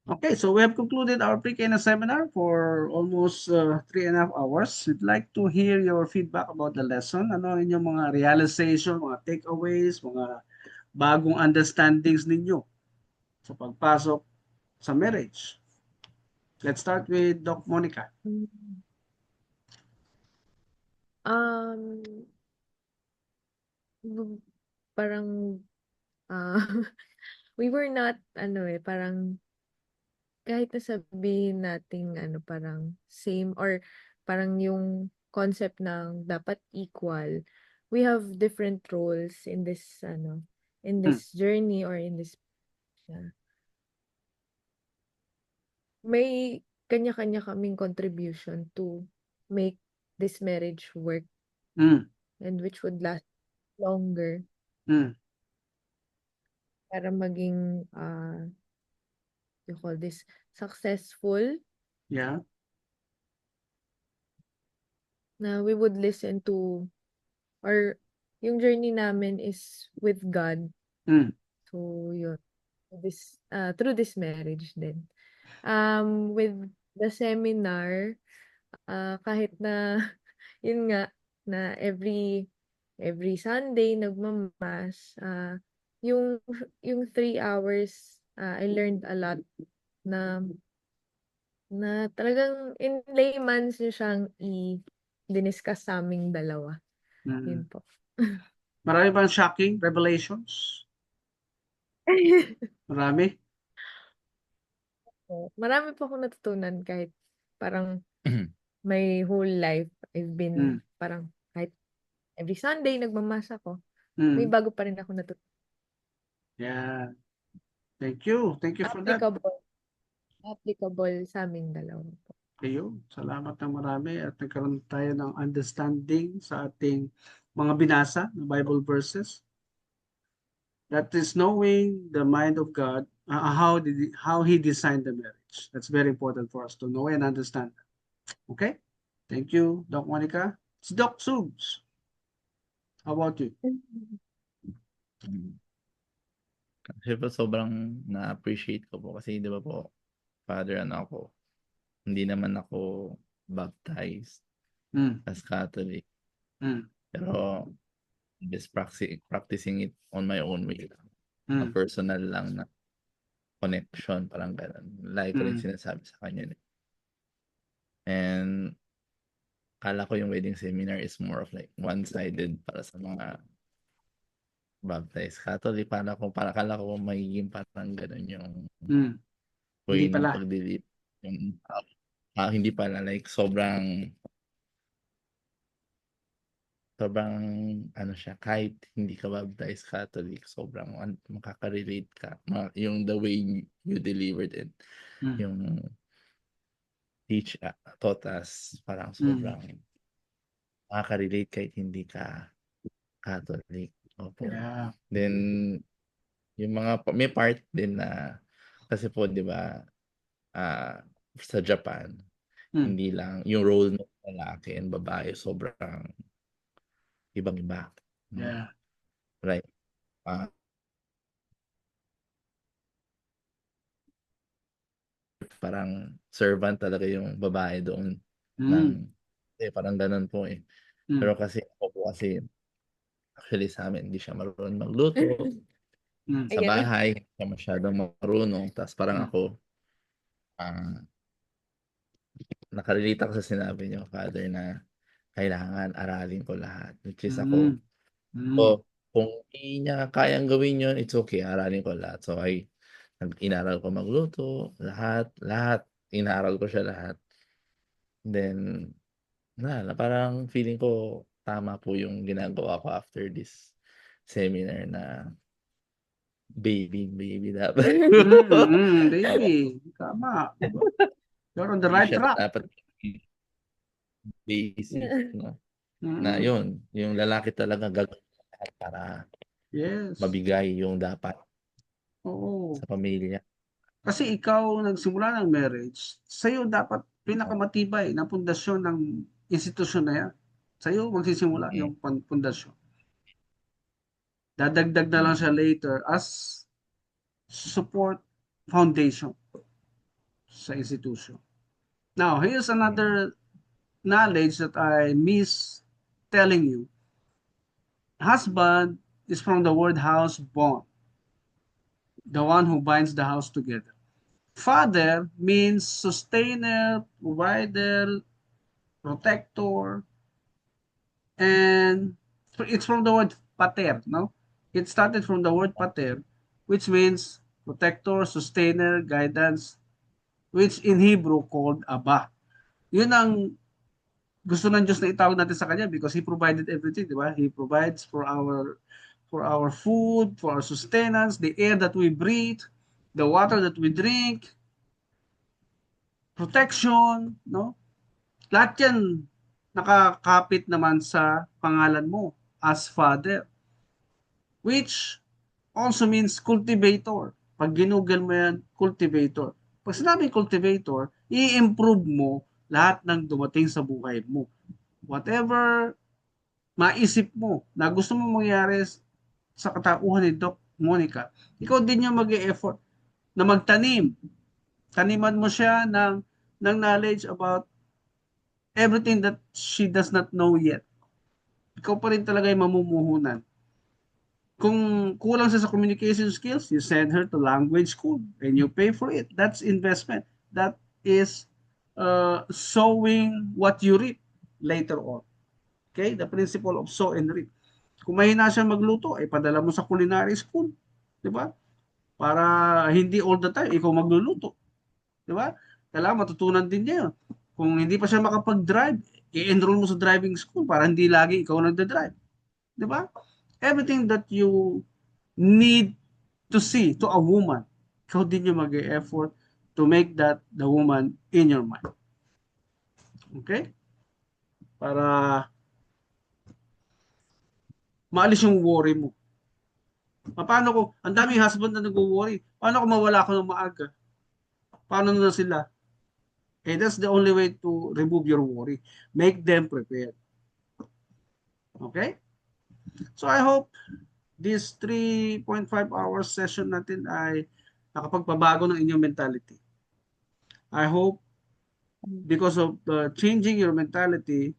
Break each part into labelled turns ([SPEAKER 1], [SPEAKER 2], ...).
[SPEAKER 1] Okay, so we have concluded our pre-Kena seminar for almost 3.5 hours. We'd like to hear your feedback about the lesson. Ano ang inyong mga realization, mga takeaways, mga bagong understandings ninyo sa pagpasok sa marriage. Let's start with Doc Monica.
[SPEAKER 2] Mm. Um, bu- parang ah we were not ano parang kahit na sabihin nating ano parang same or parang yung concept ng dapat equal, we have different roles in
[SPEAKER 1] Hmm.
[SPEAKER 2] this journey or in this uh, may kanya-kanya kaming contribution to make this marriage work
[SPEAKER 1] Hmm.
[SPEAKER 2] and which would last longer
[SPEAKER 1] Hmm.
[SPEAKER 2] para maging you call this successful,
[SPEAKER 1] Yeah.
[SPEAKER 2] na we would listen to or yung journey namin is with God.
[SPEAKER 1] Hmm.
[SPEAKER 2] So yun, through this marriage din. With the seminar, kahit na yun nga na every Sunday nagmamas, yung yung 3 hours, I learned a lot na na talagang in layman's niyo siyang diniscuss sa'ming dalawa,
[SPEAKER 1] Hmm.
[SPEAKER 2] yun po.
[SPEAKER 1] Marami bang shocking revelations? Marami?
[SPEAKER 2] Marami po akong natutunan kahit parang my whole life I've
[SPEAKER 1] Hmm.
[SPEAKER 2] been parang kahit every Sunday nagma-mass ako, may
[SPEAKER 1] Hmm.
[SPEAKER 2] bago pa rin akong
[SPEAKER 1] Yeah. Thank you. Thank you for that.
[SPEAKER 2] applicable sa'ming dalawa po.
[SPEAKER 1] Ayun, salamat ng marami at nagkaroon tayo ng understanding sa ating mga binasa na Bible verses. That is knowing the mind of God, how He designed the marriage. That's very important for us to know and understand. Okay? Thank you, Doc Monica. It's Doc Subs. How about you?
[SPEAKER 3] Mm. Kasi po sobrang na-appreciate ko po kasi 'di ba po, father ano ako, hindi naman ako baptized
[SPEAKER 1] Mm,
[SPEAKER 3] as Catholic.
[SPEAKER 1] mm,
[SPEAKER 3] Pero just practicing it on my own way lang. A
[SPEAKER 1] mm,
[SPEAKER 3] personal lang na connection, parang gano'n. Lagi ko rin
[SPEAKER 1] mm,
[SPEAKER 3] sinasabi sa kanya eh. And akala ko yung wedding seminar is more of like one-sided para sa mga baptized Catholic. Akala ko magiging parang gano'n yung
[SPEAKER 1] mm. Hindi
[SPEAKER 3] way ng
[SPEAKER 1] pala.
[SPEAKER 3] paglilip. Yung, hindi pala like sobrang ano siya, kahit hindi ka baptized Catholic, sobrang makaka-relate ka. Yung the way you delivered it,
[SPEAKER 1] Mm,
[SPEAKER 3] yung taught us, parang
[SPEAKER 1] mm.
[SPEAKER 3] sobrang makaka-relate kahit hindi ka Catholic. Opo.
[SPEAKER 1] Yeah.
[SPEAKER 3] Then, yung may part din na, kasi po, di ba, ah, sa Japan,
[SPEAKER 1] Mm,
[SPEAKER 3] hindi lang, yung role ng lalaki and babae, sobrang ibang-iba. No?
[SPEAKER 1] yeah.
[SPEAKER 3] Right. Ah, parang servant talaga yung babae doon ng
[SPEAKER 1] Mm,
[SPEAKER 3] parang ganun po eh.
[SPEAKER 1] mm,
[SPEAKER 3] Pero kasi ako po kasi actually sa amin hindi siya marunong magluto
[SPEAKER 1] mm,
[SPEAKER 3] sa
[SPEAKER 2] Ay gano'n?
[SPEAKER 3] bahay, hindi siya masyadong marunong. Tapos parang
[SPEAKER 1] mm,
[SPEAKER 3] ako, ah, nakarelate ako sa sinabi niyo, Father, na kailangan aralin ko lahat. Which is ako,
[SPEAKER 1] mm, mm,
[SPEAKER 3] so, kung hindi niya kayang gawin yun, it's okay, aralin ko lahat. So, inaral ko magluto, lahat, inaral ko siya lahat. Then, parang feeling ko tama po yung ginagawa ko after this seminar na baby dapat.
[SPEAKER 1] baby. Tama. You're on the
[SPEAKER 3] Hindi
[SPEAKER 1] right
[SPEAKER 3] siya
[SPEAKER 1] track.
[SPEAKER 3] dapat basic, no? Na
[SPEAKER 1] Mm,
[SPEAKER 3] yun, yung lalaki talaga gagawin lahat para
[SPEAKER 1] yes.
[SPEAKER 3] mabigay yung dapat
[SPEAKER 1] Oo.
[SPEAKER 3] sa pamilya.
[SPEAKER 1] Kasi ikaw nagsimula ng marriage, sa'yo dapat
[SPEAKER 3] Oo.
[SPEAKER 1] pinakamatibay na pundasyon ng institusyon na yan. Sa'yo magsisimula
[SPEAKER 3] Mm,
[SPEAKER 1] yung pundasyon. Dadagdag na lang siya
[SPEAKER 3] mm,
[SPEAKER 1] later as support foundation. sa institution. Now, here's another knowledge that I miss telling you. Husband is from the word house, bond, the one who binds the house together. Father means sustainer, provider, protector, and it's from the word pater, no? It started from the word pater, which means protector, sustainer, guidance, which in Hebrew called Abba. Yun ang gusto ng Diyos na itawag natin sa Kanya because He provided everything, di ba? He provides for our food, for our sustenance, the air that we breathe, the water that we drink, protection, no? Lahat yan nakakapit naman sa pangalan mo as Father, which also means cultivator. Pag ginugol mo yan, cultivator. Pag sinabing cultivator, i-improve mo lahat ng dumating sa buhay mo. Whatever maisip mo na gusto mo mangyari sa katauhan ni Doc Monica, ikaw din yung mag-e-effort na magtanim. Taniman mo siya ng knowledge about everything that she does not know yet. Ikaw pa rin talaga yung mamumuhunan. Kung kulang siya sa communication skills, you send her to language school and you pay for it. That's investment. That is sowing what you reap later on. Okay? The principle of sow and reap. Kung mahina siya magluto, ay padala mo sa culinary school. Di ba? Para hindi all the time ikaw magluluto. Di ba? Kailangan matutunan din niya yun. Kung hindi pa siya makapag-drive, i-enroll mo sa driving school para hindi lagi ikaw nagda-drive. Di ba? Everything that you need to see to a woman, ikaw din yung mag-e-effort to make that the woman in your mind. Okay? Para maalis yung worry mo. Paano ko, ang daming husband na nag-worry, paano kung mawala ako ng maaga? Paano na sila? Eh, that's the only way to remove your worry. Make them prepared. Okay? So I hope this 3.5 hours session natin ay nakapagpabago ng inyong mentality. I hope because of changing your mentality,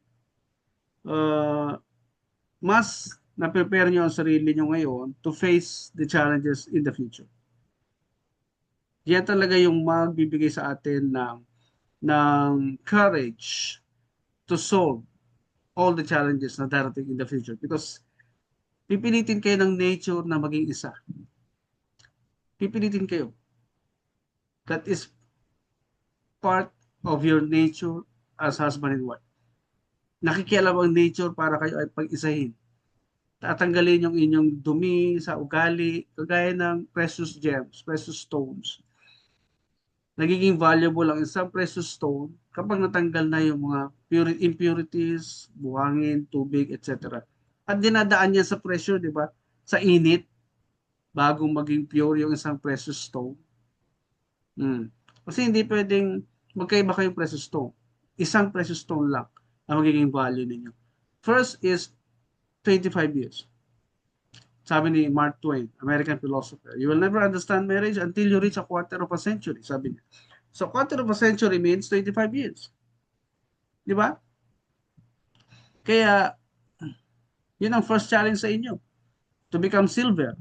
[SPEAKER 1] mas na-prepare nyo ang sarili nyo ngayon to face the challenges in the future. Yan talaga yung magbibigay sa atin ng courage to solve all the challenges na darating in the future. Because pipilitin kayo ng nature na maging isa. Pipilitin kayo. That is part of your nature as husband and wife. Nakikialam ang nature para kayo ay pag-isahin. Tatanggalin yung inyong dumi sa ugali, kagaya ng precious gems, precious stones. Nagiging valuable ang isang precious stone kapag natanggal na yung mga impurities, buhangin, tubig, etc. At dinadaan niya sa pressure, di ba? Sa init, bago maging pure yung isang precious stone. Kasi hindi pwedeng magkaiba kayong precious stone. Isang precious stone lang ang magiging value ninyo. First is 25 years. Sabi ni Mark Twain, American philosopher, you will never understand marriage until you reach a quarter of a century, sabi niya. So, quarter of a century means 25 years. Di ba? Kaya, yun ang first challenge sa inyo. To become silver.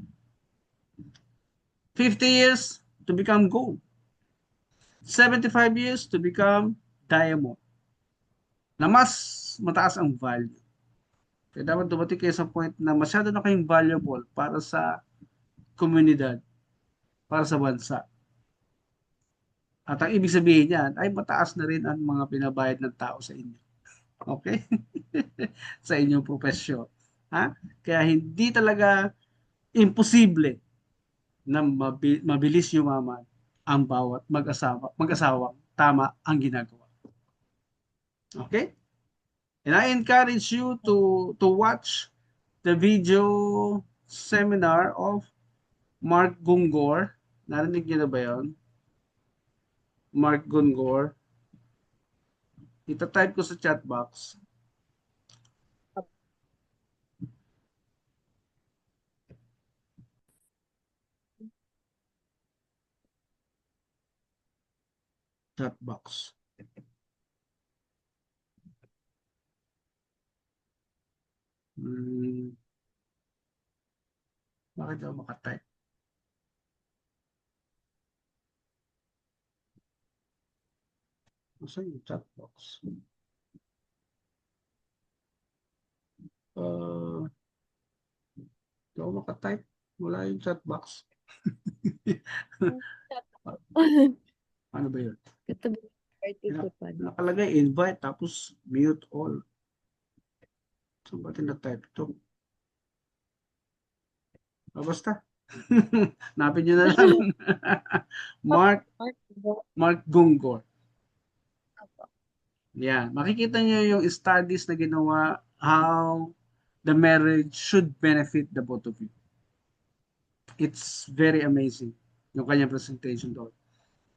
[SPEAKER 1] 50 years to become gold. 75 years to become diamond. Na mas mataas ang value. Kaya dapat dumating kayo sa point na masyado na kayong valuable para sa komunidad, para sa bansa. At ang ibig sabihin niyan ay mataas na rin ang mga pinabayad ng tao sa inyo. Okay? Sa inyong profesyon. Ha? Kaya hindi talaga imposible na mabilis yumaman ang bawat mag-asawang tama ang ginagawa. Okay? And I encourage you to watch the video seminar of Mark Gungor. Narinig niyo na ba yun? Mark Gungor. Ita-type ko sa chat box. chat box. Hmm, bakit daw makatype? Nasaan yung chat box? Di ako makatype. Wala yung chat box. Ano ba yun?
[SPEAKER 2] Katabi ng participant.
[SPEAKER 1] Nakalagay invite tapos mute all. Saan ba tinatype ito? Basta. Napin nyo na lang. Mark Gungor. Yan. Makikita nyo yung studies na ginawa how the marriage should benefit the both of you. It's very amazing yung kanyang presentation doon.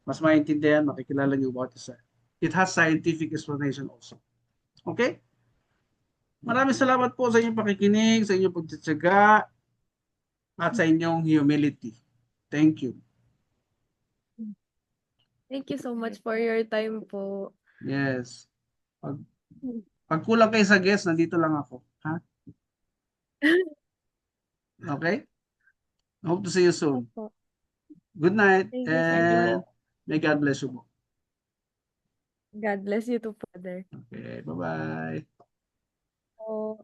[SPEAKER 1] Mas maintindihan, makikilala nyo what is that. It has scientific explanation also. Okay? Maraming salamat po sa inyong pakikinig, sa inyong pagtsatsaga, at sa inyong humility. Thank you.
[SPEAKER 2] Thank you so much for your time po.
[SPEAKER 1] Yes. Pag kulang kayo sa guest, nandito lang ako. Ha? Okay? Hope to see you soon.
[SPEAKER 2] Opo.
[SPEAKER 1] Good night
[SPEAKER 2] Thank you,
[SPEAKER 1] and
[SPEAKER 2] sir.
[SPEAKER 1] may God bless you po.
[SPEAKER 2] God bless you too, Father.
[SPEAKER 1] Okay, bye-bye.
[SPEAKER 2] So,